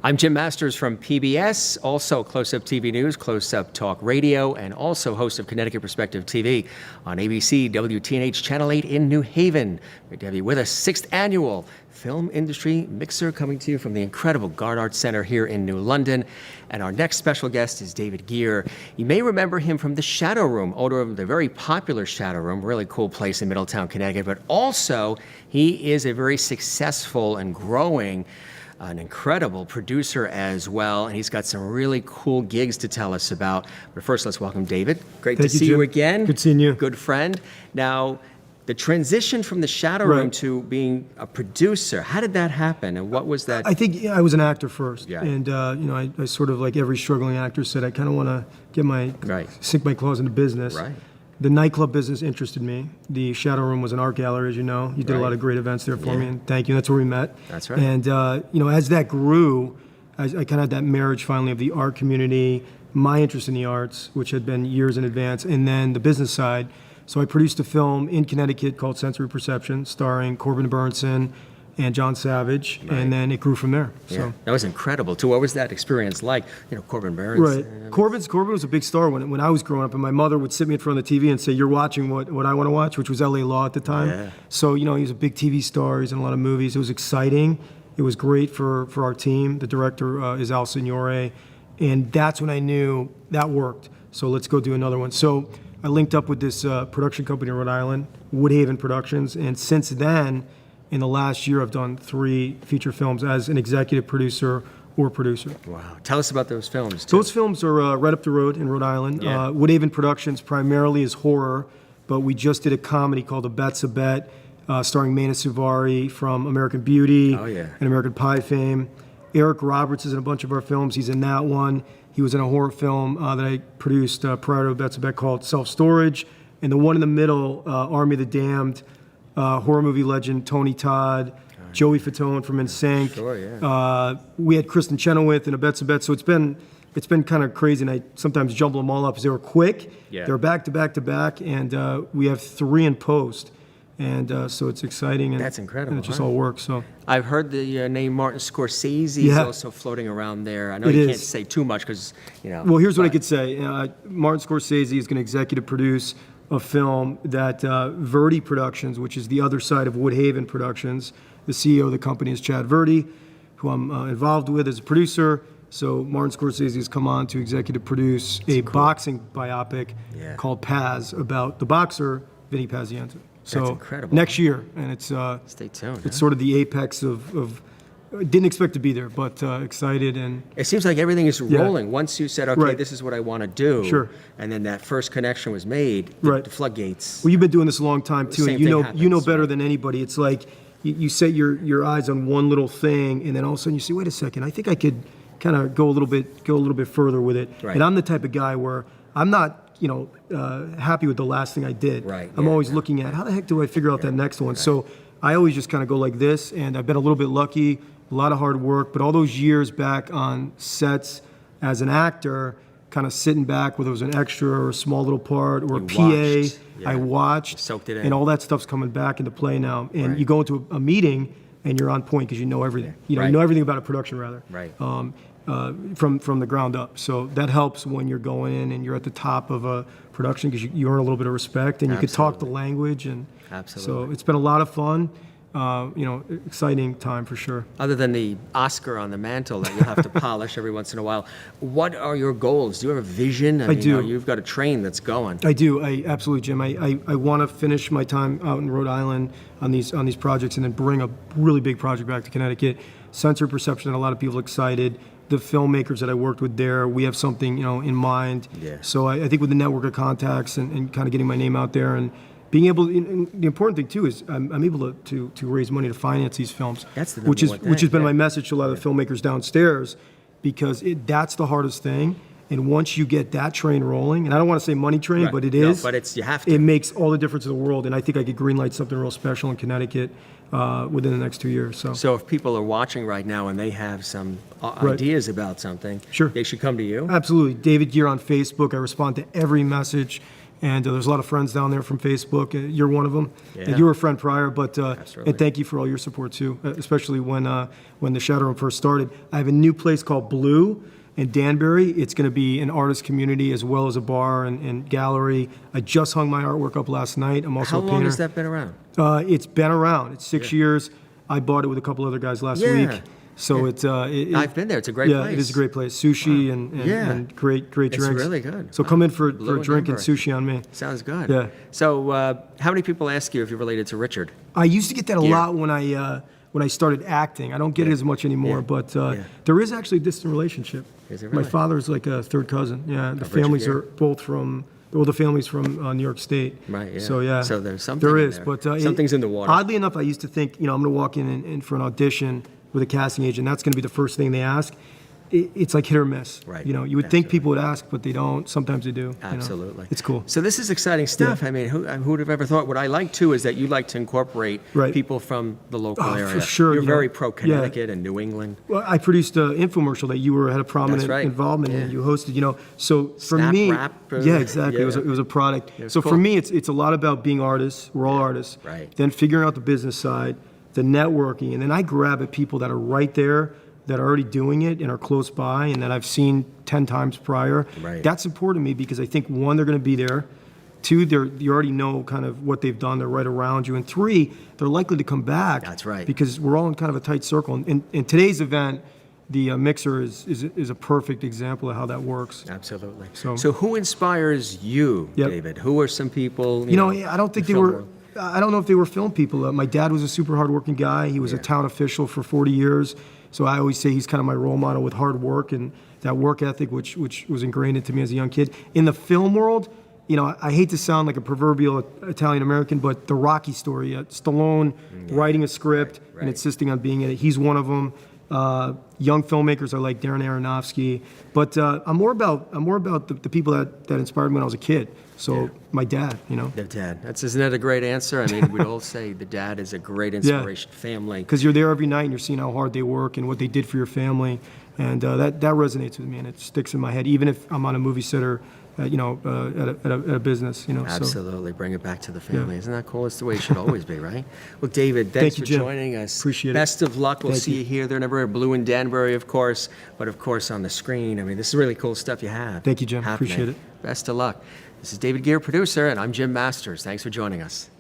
I'm Jim Masters from PBS, also Close-Up TV News, Close-Up Talk Radio, and also host of Connecticut Perspective TV on ABC, WTNH Channel 8 in New Haven. Great to have you with us. 6th annual Film Industry Mixer coming to you from the incredible Garde Arts Center here in New London. And our next special guest is David Gere. You may remember him from the Shadow Room, owner of the very popular Shadow Room, really cool place in Middletown, Connecticut. But also, he is a very successful and growing an incredible producer as well, and he's got some really cool gigs to tell us about. But first, let's welcome David. Great to see you again. Good seeing you. Good friend. Now, the transition from the Shadow Room to being a producer, how did that happen, and what was that? I think I was an actor first, Yeah. and I sort of, like every struggling actor said, I kind of want to get sink my claws into business. Right. The nightclub business interested me. The Shadow Room was an art gallery, as you know. You did a lot of great events there for me, and thank you. That's where we met. That's right. And as that grew, I kind of had that marriage finally of the art community, my interest in the arts, which had been years in advance, and then the business side. So I produced a film in Connecticut called Sensory Perception, starring Corbin Burnson and John Savage, and then it grew from there. So that was incredible too. What was that experience like? You know, Corbin Burnson. Right. Corbin was a big star when I was growing up, and my mother would sit me in front of the TV and say, "You're watching what I want to watch," which was L.A. Law at the time. Yeah. So he was a big TV star. He's in a lot of movies. It was exciting. It was great for our team. The director is Al Signore, and that's when I knew that worked. So let's go do another one. So I linked up with this production company in Rhode Island, Woodhaven Productions, and since then, in the last year, I've done 3 feature films as an executive producer or producer. Wow. Tell us about those films, too. Those films are right up the road in Rhode Island. Yeah. Woodhaven Productions primarily is horror, but we just did a comedy called A Bet's a Bet, starring Mena Suvari from American Beauty and American Pie fame. Eric Roberts is in a bunch of our films. He's in that one. He was in a horror film that I produced prior to A Bet's a Bet called Self-Storage. And the one in the middle, Army of the Damned, horror movie legend Tony Todd, Joey Fatone from NSYNC. Sure, yeah. We had Kristen Chenoweth in A Bet's a Bet, so it's been kind of crazy, and I sometimes jumble them all up because they were quick. Yeah. They're back to back to back, and we have 3 in post, and so it's exciting. And that's incredible. And it just all works. So I've heard the name Martin Scorsese is also floating around there. I know you can't say too much because Well, here's what I could say. Martin Scorsese is going to executive produce a film that Verdi Productions, which is the other side of Woodhaven Productions. The CEO of the company is Chad Verdi, who I'm involved with as a producer. So Martin Scorsese has come on to executive produce a boxing biopic called Paz about the boxer Vinny Pazienza. So that's incredible. Next year, and it's stay tuned. It's sort of the apex of didn't expect to be there, but excited. And it seems like everything is rolling. Once you said, okay, this is what I want to do, and then that first connection was made, the floodgates. Well, you've been doing this a long time too, and you know better than anybody. It's like you set your eyes on one little thing, and then all of a sudden you say, wait a second, I think I could kind of go a little bit further with it. Right. And I'm the type of guy where I'm not happy with the last thing I did. Right. I'm always looking at how the heck do I figure out that next one. Right. So I always just kind of go like this, and I've been a little bit lucky. A lot of hard work, but all those years back on sets as an actor, kind of sitting back whether it was an extra or a small little part or a PA, I watched, soaked it in, and all that stuff's coming back into play now. And you go into a meeting and you're on point because you know everything. You know everything about a production rather. Right. From the ground up. So that helps when you're going in and you're at the top of a production because you earn a little bit of respect and you can talk the language. And so it's been a lot of fun. Exciting time for sure. Other than the Oscar on the mantle that you'll have to polish every once in a while, what are your goals? Do you have a vision? I mean, do. You've got a train that's going. I do. Absolutely, Jim. I want to finish my time out in Rhode Island on these projects and then bring a really big project back to Connecticut. Sensory Perception, and a lot of people excited. The filmmakers that I worked with there, we have something in mind. Yeah. So I think with the network of contacts and kind of getting my name out there and being able, and the important thing too is I'm able to raise money to finance these films. That's the number one thing, which has been my message to a lot of the filmmakers downstairs, because that's the hardest thing. And once you get that train rolling, and I don't want to say money train, but it is. But you have to. It makes all the difference in the world, and I think I could greenlight something real special in Connecticut within the next 2 years. So if people are watching right now and they have some ideas about something, they should come to you? Absolutely. David Gere on Facebook. I respond to every message. And there's a lot of friends down there from Facebook. You're one of them. Yeah. And you were a friend prior, but Absolutely. and thank you for all your support too, especially when the Shadow Room first started. I have a new place called Blue in Danbury. It's going to be an artist community as well as a bar and gallery. I just hung my artwork up last night. I'm also How a painter. long has that been around? It's been around. It's 6 years. I bought it with a couple other guys last week. So it's I've been there. It's a great place. Yeah, it is a great place. Sushi and great drinks. It's really good. So come in for a Blue drink and Denver. sushi on me. Sounds good. Yeah. So how many people ask you if you're related to Richard? I used to get that a Yeah. lot when I started acting. I don't get it as much anymore, but there is actually a distant relationship. Is it My really? father's like a third cousin. Yeah, the Richard families Gere? are both from. Well, the family's from New York State. Right, yeah. So yeah. So there's something There in is, there. but Something's in the water. Oddly enough, I used to think, I'm going to walk in for an audition with a casting agent. That's going to be the first thing they ask. It's like hit or miss. Right. You would think people would ask, but they don't. Sometimes they do. Absolutely. It's cool. So this is exciting stuff. Yeah. I mean, who would have ever thought? What I like too is that you like to incorporate Right. people from the local area. for sure, You're you know. very pro Connecticut and New England. Well, I produced an infomercial that you had a prominent right. involvement in. Yeah. You hosted, So for Snap me, Wrap, yeah, exactly. yeah. It was a product. was So cool. for me, it's a lot about being artists. We're all artists. Right. Then figuring out the business side, the networking, and then I grab at people that are right there, that are already doing it and are close by, and that I've seen 10 times prior. Right. That's important to me because I think one, they're going to be there. Two, you already know kind of what they've done. They're right around you. And three, they're likely to come back. That's right. Because we're all in kind of a tight circle. And in today's event, the mixer is a perfect example of how that works. Absolutely. So who inspires you, Yep. David? Who are some people? I don't think the they film were. world? I don't know if they were film people. My dad was a super hardworking guy. He was a town official for 40 years. So I always say he's kind of my role model with hard work and that work ethic, which was ingrained into me as a young kid. In the film world, I hate to sound like a proverbial Italian American, but the Rocky story, Stallone writing a script and insisting on being in it. He's one of them. Young filmmakers are like Darren Aronofsky, but I'm more about the people that inspired me when I was a kid. So my dad, The dad. Isn't that a great answer? I mean, we'd all say the dad is a great inspiration. Family. Because you're there every night and you're seeing how hard they work and what they did for your family, and that resonates with me and it sticks in my head, even if I'm on a movie set or at a business. Absolutely. Bring it back to the family. Isn't that cool? It's the way it should always be, right? Well, David, thanks you, for Jim. joining us. Appreciate it. Best of luck. We'll Thank see you. you here, there, and everywhere. Blue in Danbury, of course, but of course on the screen. I mean, this is really cool stuff you have. Thank you, Jim. happening. Appreciate it. Best of luck. This is David Gere, producer, and I'm Jim Masters. Thanks for joining us.